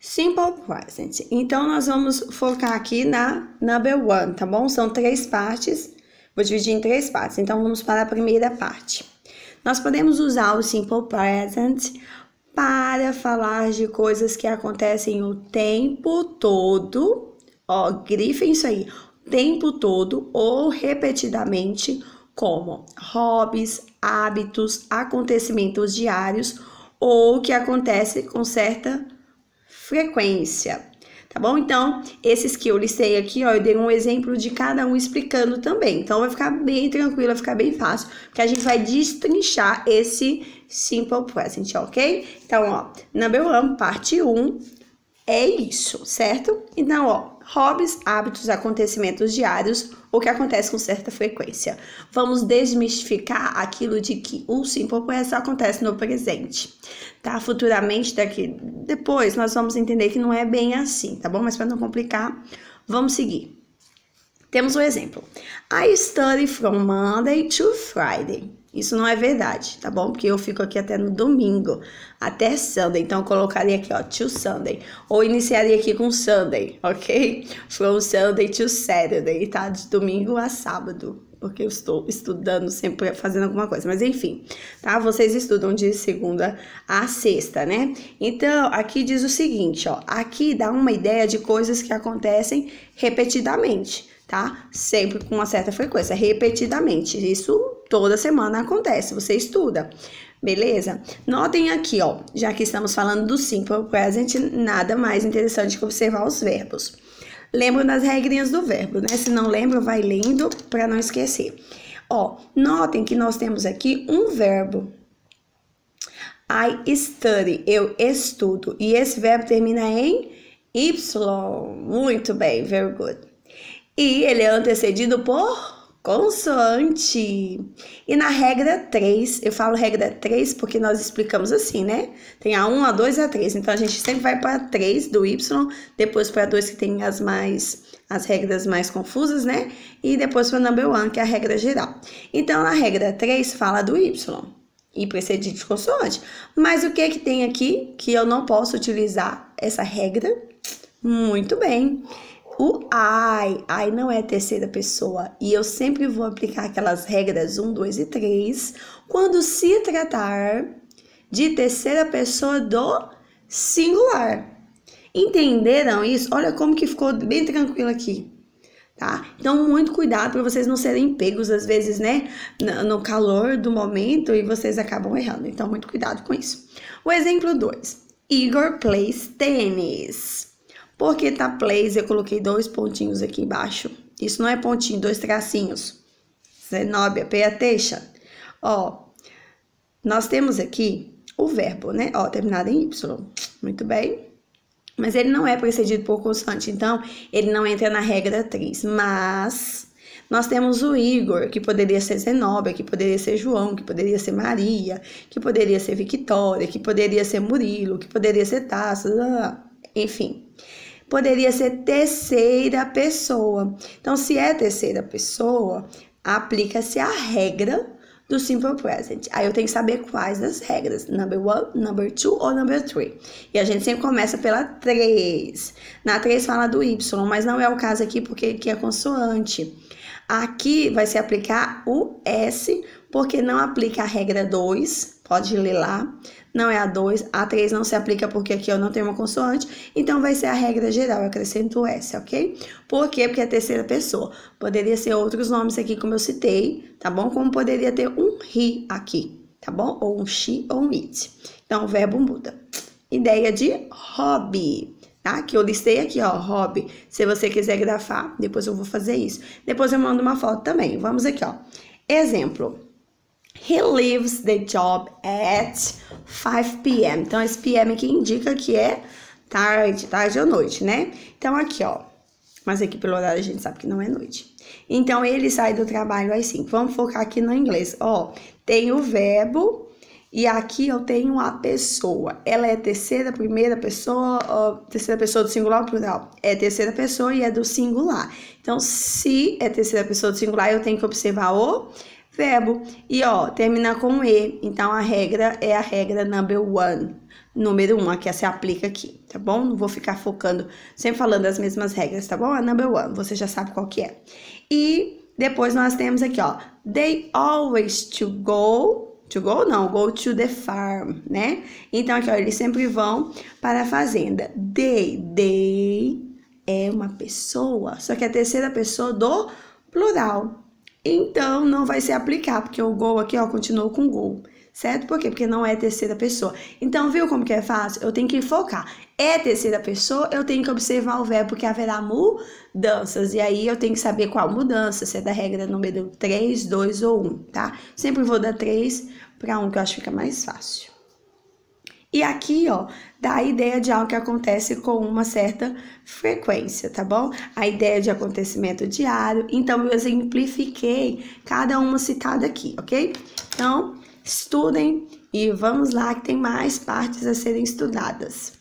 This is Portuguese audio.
Simple present. Então, nós vamos focar aqui na number one, tá bom? São 3 partes, vou dividir em 3 partes. Então, vamos para a primeira parte. Nós podemos usar o simple present para falar de coisas que acontecem o tempo todo. Ó, grifem isso aí. O tempo todo ou repetidamente, como hobbies, hábitos, acontecimentos diários ou que acontece com certa frequência, tá bom? Então, esses que eu listei aqui, ó, eu dei um exemplo de cada um explicando também. Então, vai ficar bem tranquilo, vai ficar bem fácil, porque a gente vai destrinchar esse simple present, ok? Então, ó, number one, parte 1, é isso, certo? Então, ó, hobbies, hábitos, acontecimentos diários, o que acontece com certa frequência. Vamos desmistificar aquilo de que o simple present acontece no presente, tá? Futuramente, depois, nós vamos entender que não é bem assim, tá bom? Mas para não complicar, vamos seguir. Temos um exemplo. I study from Monday to Friday. Isso não é verdade, tá bom? Porque eu fico aqui até no domingo, até Sunday. Então, eu colocaria aqui, ó, to Sunday. Ou iniciaria aqui com Sunday, ok? From Sunday to Saturday, tá? De domingo a sábado. Porque eu estou estudando, sempre fazendo alguma coisa. Mas, enfim, tá? Vocês estudam de segunda a sexta, né? Então, aqui diz o seguinte, ó. Aqui dá uma ideia de coisas que acontecem repetidamente, tá? Sempre com uma certa frequência, repetidamente. Isso toda semana acontece, você estuda, beleza? Notem aqui, ó, já que estamos falando do simple present, nada mais interessante que observar os verbos. Lembram das regrinhas do verbo, né? Se não lembra, vai lendo para não esquecer. Ó, notem que nós temos aqui um verbo. I study, eu estudo. E esse verbo termina em Y. Muito bem, very good. E ele é antecedido por consoante. E na regra 3, eu falo regra 3 porque nós explicamos assim, né? Tem a 1, a 2 e a 3. Então, a gente sempre vai para 3 do Y, depois para 2 que tem as regras mais confusas, né? E depois para number 1, que é a regra geral. Então, na regra 3, fala do Y. E precedido de consoante. Mas o que tem aqui que eu não posso utilizar essa regra? Muito bem. O I não é terceira pessoa e eu sempre vou aplicar aquelas regras 1, 2 e 3 quando se tratar de terceira pessoa do singular. Entenderam isso? Olha como que ficou bem tranquilo aqui, tá? Então, muito cuidado para vocês não serem pegos, às vezes, né, no calor do momento e vocês acabam errando. Então, muito cuidado com isso. O exemplo 2. Igor plays tênis. Porque tá plays, eu coloquei 2 pontinhos aqui embaixo. Isso não é pontinho, 2 tracinhos. Zenobia, pay attention. Ó, nós temos aqui o verbo, né? Ó, terminado em Y. Muito bem. Mas ele não é precedido por consoante, então ele não entra na regra 3. Mas nós temos o Igor, que poderia ser Zenobia, que poderia ser João, que poderia ser Maria, que poderia ser Victória, que poderia ser Murilo, que poderia ser Tasso, enfim. Poderia ser terceira pessoa. Então, se é terceira pessoa, aplica-se a regra do simple present. Aí eu tenho que saber quais das regras. Number 1, number 2 ou number 3. E a gente sempre começa pela 3. Na 3 fala do Y, mas não é o caso aqui porque aqui é consoante. Aqui vai se aplicar o S, porque não aplica a regra 2. Pode ler lá. Não é a 2, a 3 não se aplica porque aqui eu não tenho uma consoante, então vai ser a regra geral, eu acrescento o S, ok? Por quê? Porque é a terceira pessoa. Poderia ser outros nomes aqui, como eu citei, tá bom? Como poderia ter um he aqui, tá bom? Ou um she ou um it. Então, o verbo muda. Ideia de hobby, tá? Que eu listei aqui, ó, hobby. Se você quiser grafar, depois eu vou fazer isso. Depois eu mando uma foto também. Vamos aqui, ó. Exemplo. He leaves the job at 5 p.m. Então, esse p.m. aqui indica que é tarde ou noite, né? Então, aqui, ó. Mas aqui pelo horário a gente sabe que não é noite. Então, ele sai do trabalho às 5. Vamos focar aqui no inglês. Ó, tem o verbo e aqui eu tenho a pessoa. Ela é terceira, primeira pessoa, ó, terceira pessoa do singular ou plural? É terceira pessoa e é do singular. Então, se é terceira pessoa do singular, eu tenho que observar o verbo. E, ó, termina com E. Então, a regra é a regra number 1. número 1, que se aplica aqui, tá bom? Não vou ficar focando, sempre falando as mesmas regras, tá bom? A number 1, você já sabe qual que é. E depois nós temos aqui, ó, they always go to the farm, né? Então, aqui, ó, eles sempre vão para a fazenda. They é uma pessoa, só que é a terceira pessoa do plural. Então, não vai se aplicar, porque o go aqui, ó, continua com go, certo? Por quê? Porque não é terceira pessoa. Então, viu como que é fácil? Eu tenho que focar. É terceira pessoa, eu tenho que observar o verbo, porque haverá mudanças. E aí, eu tenho que saber qual mudança, se é da regra número 3, 2 ou 1, tá? Sempre vou dar 3 para 1, que eu acho que fica mais fácil. E aqui, ó, dá a ideia de algo que acontece com uma certa frequência, tá bom? A ideia de acontecimento diário. Então, eu exemplifiquei cada uma citada aqui, ok? Então, estudem e vamos lá que tem mais partes a serem estudadas.